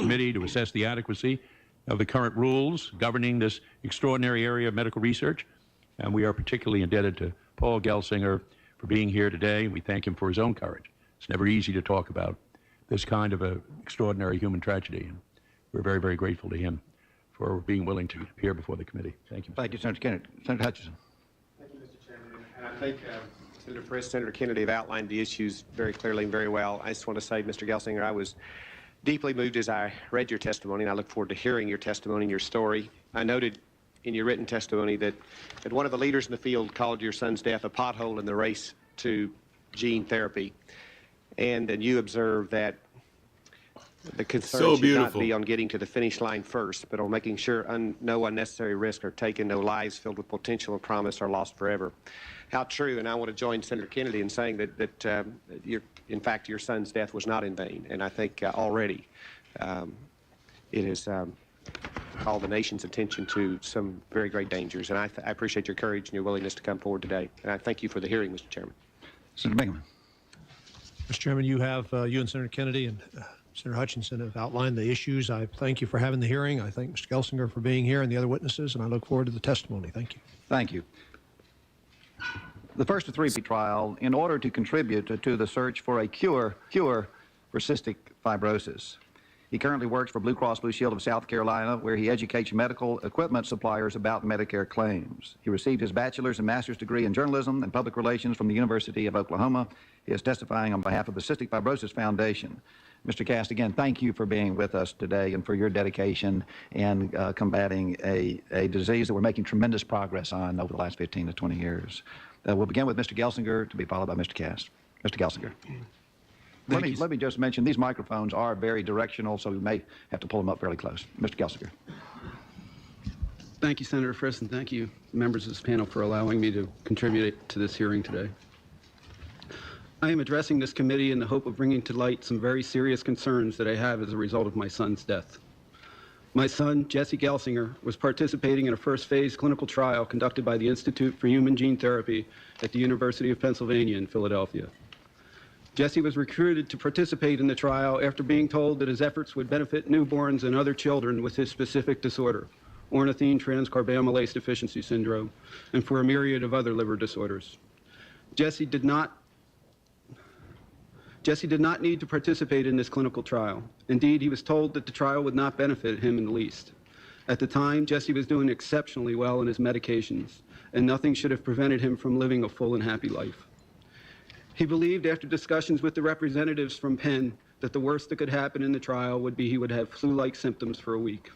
committee to assess the adequacy of the current rules governing this extraordinary area of medical research. And we are particularly indebted to Paul Gelsinger for being here today. We thank him for his own courage. It's never easy to talk about this kind of an extraordinary human tragedy. And we're very, very grateful to him for being willing to appear before the committee. Thank you. Thank you, Senator Kennedy. Senator Hutchinson. Thank you, Mr. Chairman. And I think Senator Frist, Senator Kennedy have outlined the issues very clearly and very well. I just want to say, Mr. Gelsinger, I was deeply moved as I read your testimony, and I look forward to hearing your testimony and your story. I noted in your written testimony that one of the leaders in the field called your son's death a pothole in the race to gene therapy, and you observed that the concern should not be on getting to the finish line first, but on making sure no unnecessary risks are taken, no lives filled with potential and promise are lost forever. How true, and I want to join Senator Kennedy in saying that in fact, your son's death was not in vain, and I think already it has called the nation's attention to some very great dangers, and I appreciate your courage and your willingness to come forward today, and I thank you for the hearing, Mr. Chairman. Senator Bingaman. Mr. Chairman, you and Senator Kennedy and Senator Hutchinson have outlined the issues. I thank you for having the hearing. I thank Mr. Gelsinger for being here and the other witnesses, and I look forward to the testimony. Thank you. Thank you. The first of three trial in order to contribute to the search for a cure for cystic fibrosis. He currently works for Blue Cross Blue Shield of South Carolina, where he educates medical equipment suppliers about Medicare claims. He received his bachelor's and master's degree in journalism and public relations from the University of Oklahoma. He is testifying on behalf of the Cystic Fibrosis Foundation. Mr. Cast, again, thank you for being with us today and for your dedication in combating a disease that we're making tremendous progress on over the last 15 to 20 years. We'll begin with Mr. Gelsinger, to be followed by Mr. Cast. Mr. Gelsinger. Let me just mention, these microphones are very directional, so we may have to pull them up fairly close. Mr. Gelsinger. Thank you, Senator Frist, and thank you, members of this panel, for allowing me to contribute to this hearing today. I am addressing this committee in the hope of bringing to light some very serious concerns that I have as a result of my son's death. My son, Jesse Gelsinger, was participating in a first-phase clinical trial conducted by the Institute for Human Gene Therapy at the University of Pennsylvania in Philadelphia. Jesse was recruited to participate in the trial after being told that his efforts would benefit newborns and other children with his specific disorder, ornithine transcarbamylase deficiency syndrome, and for a myriad of other liver disorders. Jesse did not need to participate in this clinical trial. Indeed, he was told that the trial would not benefit him in the least. At the time, Jesse was doing exceptionally well in his medications, and nothing should have prevented him from living a full and happy life. He believed, after discussions with the representatives from Penn, that the worst that could happen in the trial would be he would have flu-like symptoms for a week.